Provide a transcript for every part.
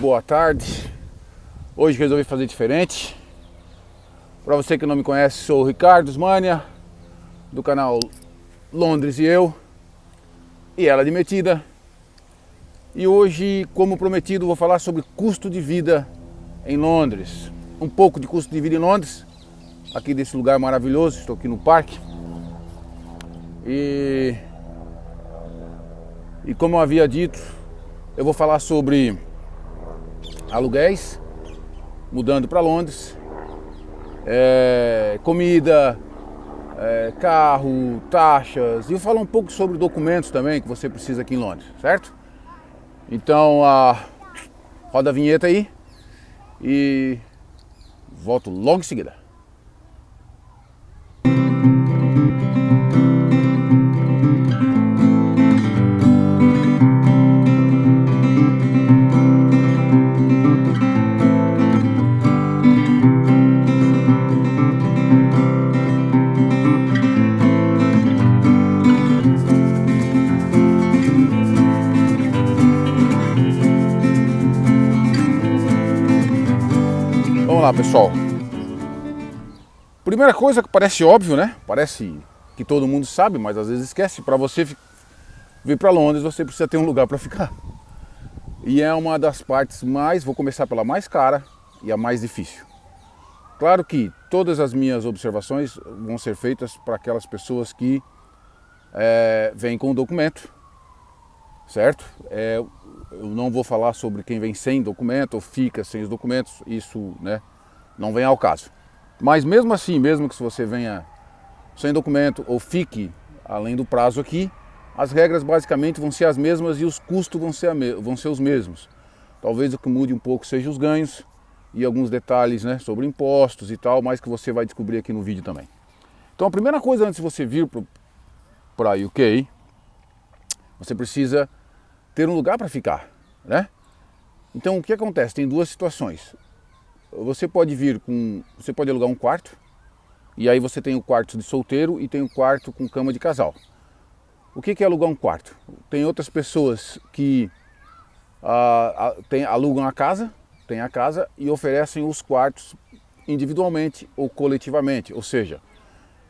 boa tarde. Hoje resolvi fazer diferente. Para você que não me conhece, sou o Ricardo Osmania, do canal Londres e Eu, e ela de Metida. E hoje, como prometido, vou falar sobre custo de vida em Londres. Um pouco de custo de vida em Londres, aqui desse lugar maravilhoso. Estou aqui no parque. E como eu havia dito, eu vou falar sobre aluguéis, mudando para Londres, comida, carro, taxas, e eu falo um pouco sobre documentos também que você precisa aqui em Londres, certo? Então, roda a vinheta aí e volto logo em seguida. Vamos lá, pessoal. Primeira coisa que parece óbvio, né? Parece que todo mundo sabe, mas às vezes esquece. Para você vir para Londres, você precisa ter um lugar para ficar. E é uma das partes vou começar pela mais cara e a mais difícil. Claro que todas as minhas observações vão ser feitas para aquelas pessoas que vêm com documento, certo? Eu não vou falar sobre quem vem sem documento ou fica sem os documentos, isso, né, não vem ao caso. Mas mesmo assim, mesmo que se você venha sem documento ou fique além do prazo aqui, as regras basicamente vão ser as mesmas e os custos vão ser os mesmos. Talvez o que mude um pouco seja os ganhos e alguns detalhes, né, sobre impostos e tal, mas que você vai descobrir aqui no vídeo também. Então a primeira coisa antes de você vir para a UK, você precisa ter um lugar para ficar, né? Então o que acontece? Tem duas situações. Você pode alugar um quarto, e aí você tem o quarto de solteiro e tem o quarto com cama de casal. O que é alugar um quarto? Tem outras pessoas que alugam a casa, tem a casa e oferecem os quartos individualmente ou coletivamente, ou seja,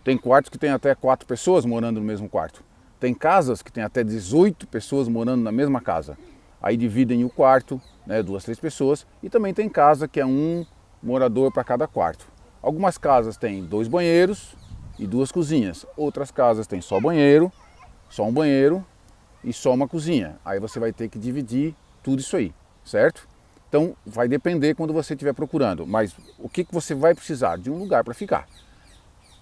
tem quartos que tem até 4 pessoas morando no mesmo quarto. Tem casas que tem até 18 pessoas morando na mesma casa. Aí dividem o quarto, né, 2, 3 pessoas, e também tem casa que é um morador para cada quarto. Algumas casas têm 2 banheiros e 2 cozinhas. Outras casas têm só banheiro, só um banheiro e só uma cozinha. Aí você vai ter que dividir tudo isso aí, certo? Então vai depender quando você estiver procurando. Mas o que você vai precisar? De um lugar para ficar.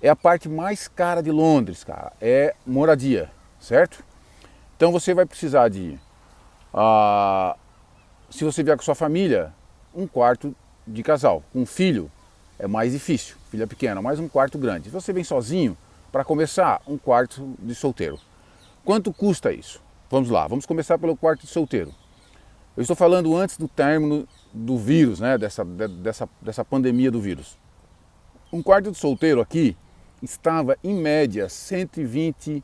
É a parte mais cara de Londres, cara, é moradia, certo? Então você vai precisar de, se você vier com sua família, um quarto de casal. Com um filho é mais difícil, filha pequena, mais um quarto grande. Se você vem sozinho, para começar, um quarto de solteiro. Quanto custa isso? Vamos lá, vamos começar pelo quarto de solteiro. Eu estou falando antes do término do vírus, né, dessa pandemia do vírus. Um quarto de solteiro aqui estava em média 120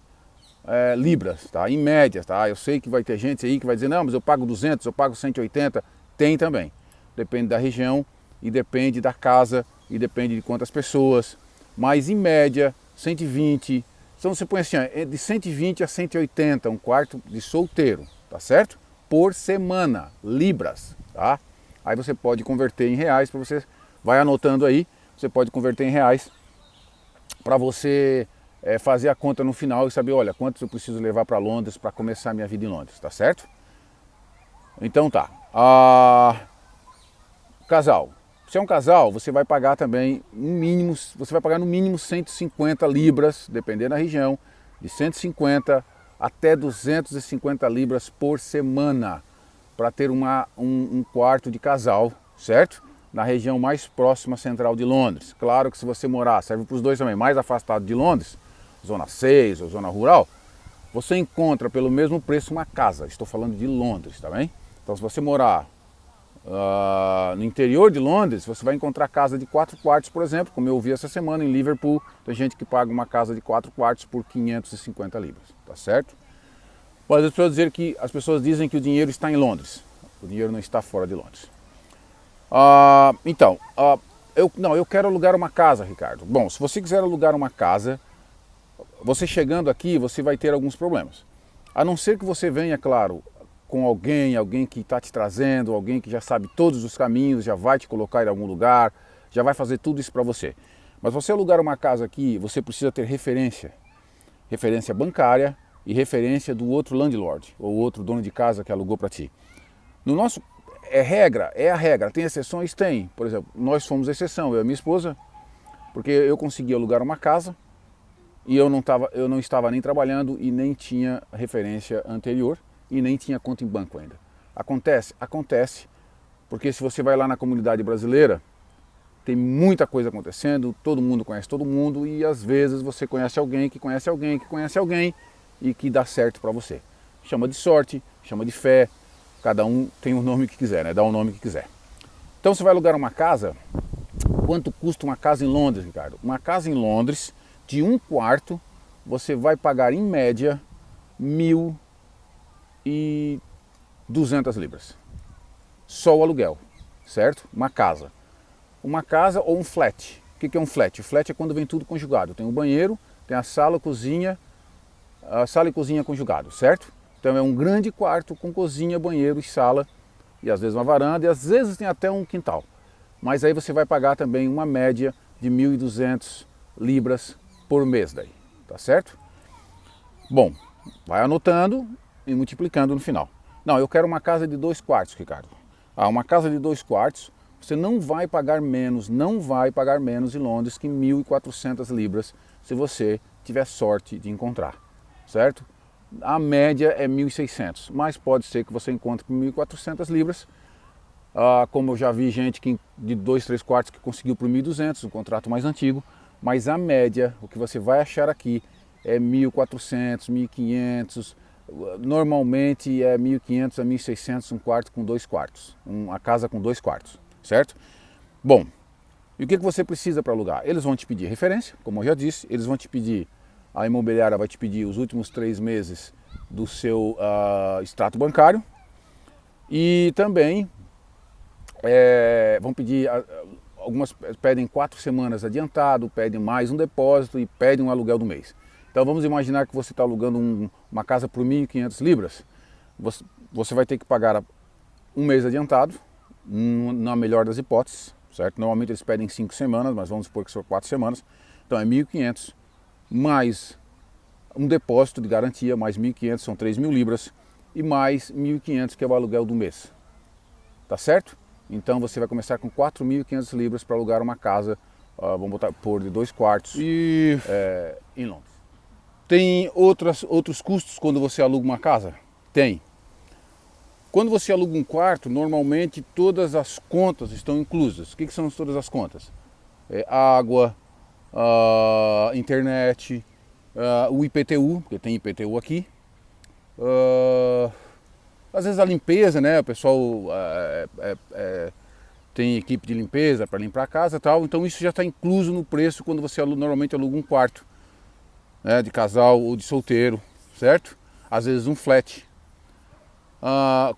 libras, tá? Em média, tá? Eu sei que vai ter gente aí que vai dizer, não, mas eu pago 200, eu pago 180, tem também. Depende da região e depende da casa e depende de quantas pessoas, mas em média 120, então você põe assim, de 120 a 180, um quarto de solteiro, tá certo? Por semana, libras, tá? Aí você pode converter em reais, para você vai anotando aí, você pode converter em reais para você fazer a conta no final e saber, olha, quantos eu preciso levar para Londres para começar a minha vida em Londres, tá certo? Então tá. Casal. Se é um casal, você vai pagar também no mínimo 150 libras, dependendo da região, de 150 até 250 libras por semana, para ter um quarto de casal, certo? Na região mais próxima central de Londres. Claro que se você morar, serve para os dois também, mais afastado de Londres, zona 6 ou zona rural, você encontra pelo mesmo preço uma casa. Estou falando de Londres, tá bem? Então se você morar no interior de Londres, você vai encontrar casa de 4 quartos, por exemplo, como eu vi essa semana em Liverpool, tem gente que paga uma casa de 4 quartos por 550 libras, tá certo? Mas as pessoas dizem que o dinheiro está em Londres, o dinheiro não está fora de Londres. Eu quero alugar uma casa, Ricardo. Bom, se você quiser alugar uma casa, você chegando aqui, você vai ter alguns problemas. A não ser que você venha, claro, com alguém que está te trazendo, alguém que já sabe todos os caminhos, já vai te colocar em algum lugar, já vai fazer tudo isso para você. Mas você alugar uma casa aqui, você precisa ter referência bancária e referência do outro landlord, ou outro dono de casa que alugou para ti. No nosso, é a regra, tem exceções? Tem. Por exemplo, nós fomos exceção, eu e minha esposa, porque eu consegui alugar uma casa e eu não estava nem trabalhando e nem tinha referência anterior e nem tinha conta em banco ainda. Acontece, porque se você vai lá na comunidade brasileira, tem muita coisa acontecendo, todo mundo conhece todo mundo e às vezes você conhece alguém que conhece alguém que conhece alguém e que dá certo para você. Chama de sorte, chama de fé, cada um tem o nome que quiser, né? Dá o nome que quiser. Então você vai alugar uma casa, quanto custa uma casa em Londres, Ricardo? Uma casa em Londres de 1 quarto, você vai pagar em média 1.200 libras. Só o aluguel, certo? Uma casa ou um flat. O que é um flat? O flat é quando vem tudo conjugado. Tem o banheiro, tem a sala e cozinha conjugado, certo? Então é um grande quarto com cozinha, banheiro e sala, e às vezes uma varanda, e às vezes tem até um quintal. Mas aí você vai pagar também uma média de 1.200 libras por mês daí, tá certo? Bom, vai anotando e multiplicando no final. Não, eu quero uma casa de 2 quartos, Ricardo. Uma casa de 2 quartos, você não vai pagar menos em Londres que 1.400 libras se você tiver sorte de encontrar, certo? A média é 1.600, mas pode ser que você encontre por 1.400 libras, como eu já vi gente de 2, 3 quartos que conseguiu por 1.200, um contrato mais antigo, mas a média, o que você vai achar aqui é 1.400, 1.500, normalmente é 1.500 a 1.600 um quarto com 2 quartos, uma casa com 2 quartos, certo? Bom, e o que você precisa para alugar? Eles vão te pedir referência, como eu já disse, eles vão te pedir, a imobiliária vai te pedir os últimos 3 meses do seu extrato bancário e também vão pedir, algumas pedem 4 semanas adiantado, pedem mais um depósito e pedem um aluguel do mês. Então vamos imaginar que você está alugando uma casa por 1.500 libras, você vai ter que pagar um mês adiantado, na melhor das hipóteses, certo? Normalmente eles pedem 5 semanas, mas vamos supor que são 4 semanas, então é 1.500 mais um depósito de garantia, mais 1.500, são 3.000 libras, e mais 1.500 que é o aluguel do mês, tá certo? Então você vai começar com 4.500 libras para alugar uma casa, vamos pôr de 2 quartos em Londres. Tem outros custos quando você aluga uma casa? Tem. Quando você aluga um quarto, normalmente todas as contas estão inclusas. O que são todas as contas? Água, internet, o IPTU, porque tem IPTU aqui. Às vezes a limpeza, né? O pessoal tem equipe de limpeza para limpar a casa e tal. Então isso já está incluso no preço quando você normalmente aluga um quarto, né, de casal ou de solteiro, certo? Às vezes um flat.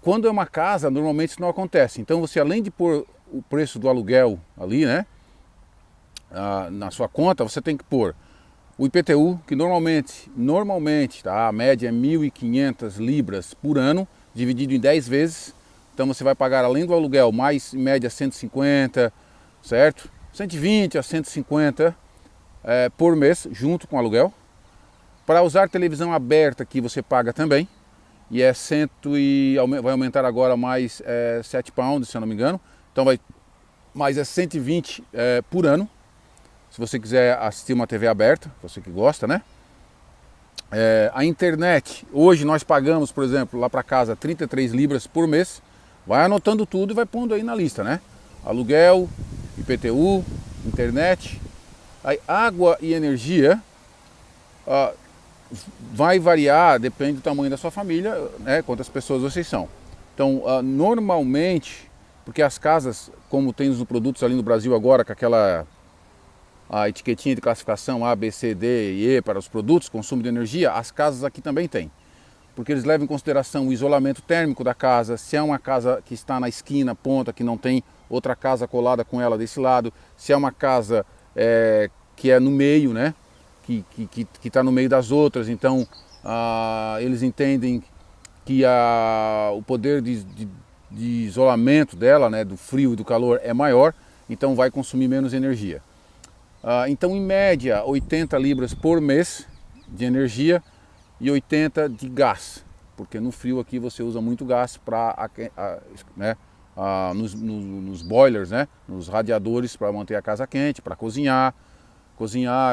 Quando é uma casa, normalmente isso não acontece. Então você, além de pôr o preço do aluguel ali, né, na sua conta, você tem que pôr o IPTU, que normalmente tá, a média é 1.500 libras por ano, dividido em 10 vezes. Então você vai pagar, além do aluguel, mais em média 150, certo? 120 a 150 por mês, junto com o aluguel. Para usar televisão aberta aqui você paga também, e vai aumentar agora mais 7 pounds, se eu não me engano, então mais 120 por ano, se você quiser assistir uma TV aberta, você que gosta, né? A internet, hoje nós pagamos, por exemplo, lá para casa 33 libras por mês, vai anotando tudo e vai pondo aí na lista, né? Aluguel, IPTU, internet, aí água e energia, vai variar, depende do tamanho da sua família, né, quantas pessoas vocês são. Então, normalmente, porque as casas, como tem os produtos ali no Brasil agora, com aquela etiquetinha de classificação A, B, C, D e E para os produtos, consumo de energia, as casas aqui também tem. porque eles levam em consideração o isolamento térmico da casa, se é uma casa que está na esquina, ponta, que não tem outra casa colada com ela desse lado, se é uma casa que é no meio, né? Que está no meio das outras, então eles entendem que o poder de isolamento dela, né, do frio e do calor é maior, então vai consumir menos energia. Então, em média, 80 libras por mês de energia e 80 de gás, porque no frio aqui você usa muito gás para nos boilers, né, nos radiadores, para manter a casa quente, para cozinhar,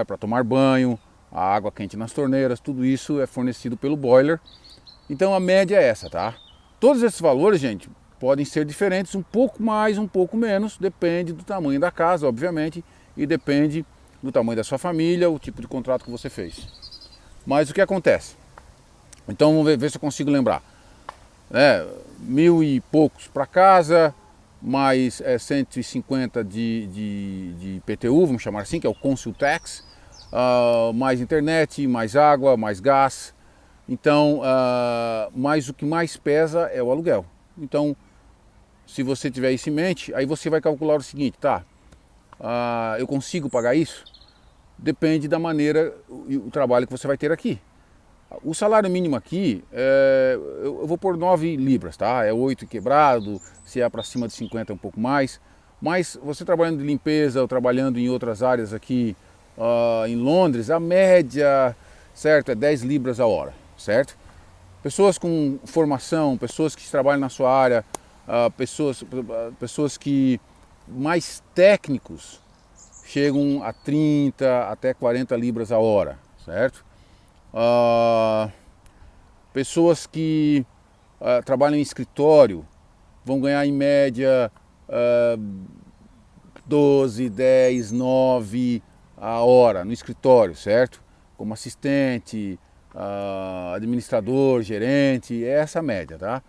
para tomar banho, a água quente nas torneiras, tudo isso é fornecido pelo boiler. Então a média é essa, tá? Todos esses valores, gente, podem ser diferentes, um pouco mais, um pouco menos, depende do tamanho da casa, obviamente, e depende do tamanho da sua família, o tipo de contrato que você fez. Mas o que acontece? Então vamos ver se eu consigo lembrar. 1.000 e poucos para casa, mais 150 de IPTU, vamos chamar assim, que é o Council Tax, mais internet, mais água, mais gás. Então, mas o que mais pesa é o aluguel. Então, se você tiver isso em mente, aí você vai calcular o seguinte, tá? Eu consigo pagar isso? Depende da maneira e o trabalho que você vai ter aqui. O salário mínimo aqui, eu vou por 9 libras, tá? É 8 quebrado, se é para cima de 50 é um pouco mais. Mas você trabalhando de limpeza ou trabalhando em outras áreas aqui em Londres, a média, certo, é 10 libras a hora, certo? Pessoas com formação, pessoas que trabalham na sua área, pessoas que mais técnicos chegam a 30 até 40 libras a hora, certo? Pessoas que trabalham em escritório vão ganhar em média 12, 10, 9 a hora no escritório, certo? Como assistente, administrador, gerente, é essa a média, tá?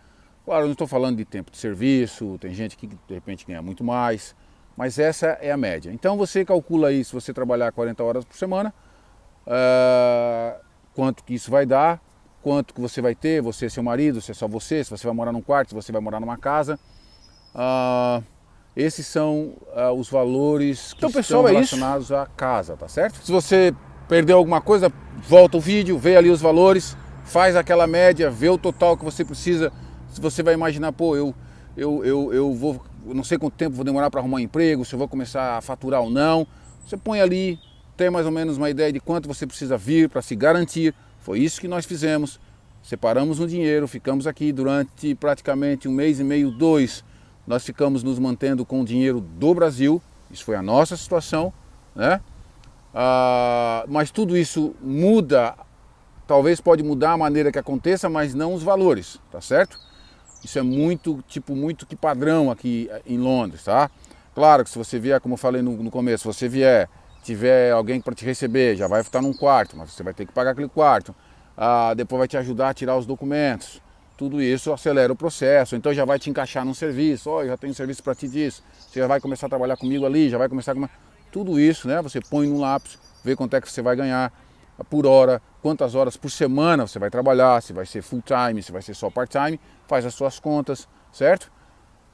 Claro, eu não estou falando de tempo de serviço, tem gente que de repente ganha muito mais, mas essa é a média. Então você calcula aí, se você trabalhar 40 horas por semana, quanto que isso vai dar, quanto que você vai ter, você e seu marido, se é só você, se você vai morar num quarto, se você vai morar numa casa. Esses são os valores que estão relacionados à casa, tá certo? Se você perdeu alguma coisa, volta o vídeo, vê ali os valores, faz aquela média, vê o total que você precisa. Se você vai imaginar, pô, eu não sei quanto tempo vou demorar para arrumar um emprego, se eu vou começar a faturar ou não, você põe ali, tem mais ou menos uma ideia de quanto você precisa vir para se garantir. Foi isso que nós fizemos, separamos um dinheiro, ficamos aqui durante praticamente 1 mês e meio, 2, nós ficamos nos mantendo com o dinheiro do Brasil, isso foi a nossa situação, né? Mas tudo isso muda, talvez pode mudar a maneira que aconteça, mas não os valores, tá certo? Isso é muito que padrão aqui em Londres, tá? Claro que se você vier, como eu falei no começo, se você tiver alguém para te receber, já vai estar num quarto, mas você vai ter que pagar aquele quarto. Depois vai te ajudar a tirar os documentos. Tudo isso acelera o processo, então já vai te encaixar num serviço. Eu já tenho serviço para ti disso. Você já vai começar a trabalhar comigo ali, já vai começar com tudo isso, né? Você põe num lápis, vê quanto é que você vai ganhar por hora, quantas horas por semana você vai trabalhar, se vai ser full time, se vai ser só part time, faz as suas contas, certo?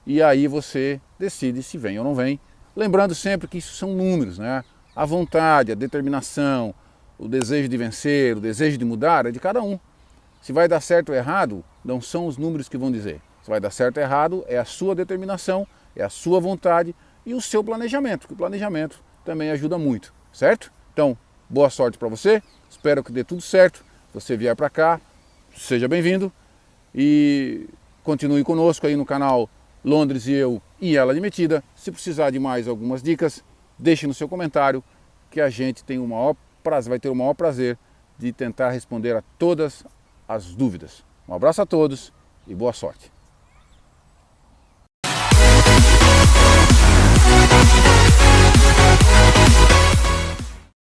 E aí você decide se vem ou não vem. Lembrando sempre que isso são números, né? A vontade, a determinação, o desejo de vencer, o desejo de mudar é de cada um. Se vai dar certo ou errado, não são os números que vão dizer. Se vai dar certo ou errado, é a sua determinação, é a sua vontade e o seu planejamento, que o planejamento também ajuda muito, certo? Então, boa sorte para você, espero que dê tudo certo. Se você vier para cá, seja bem-vindo e continue conosco aí no canal Londres e eu e ela admitida. Se precisar de mais algumas dicas, deixe no seu comentário que a gente tem vai ter o maior prazer de tentar responder a todas as dúvidas. Um abraço a todos e boa sorte.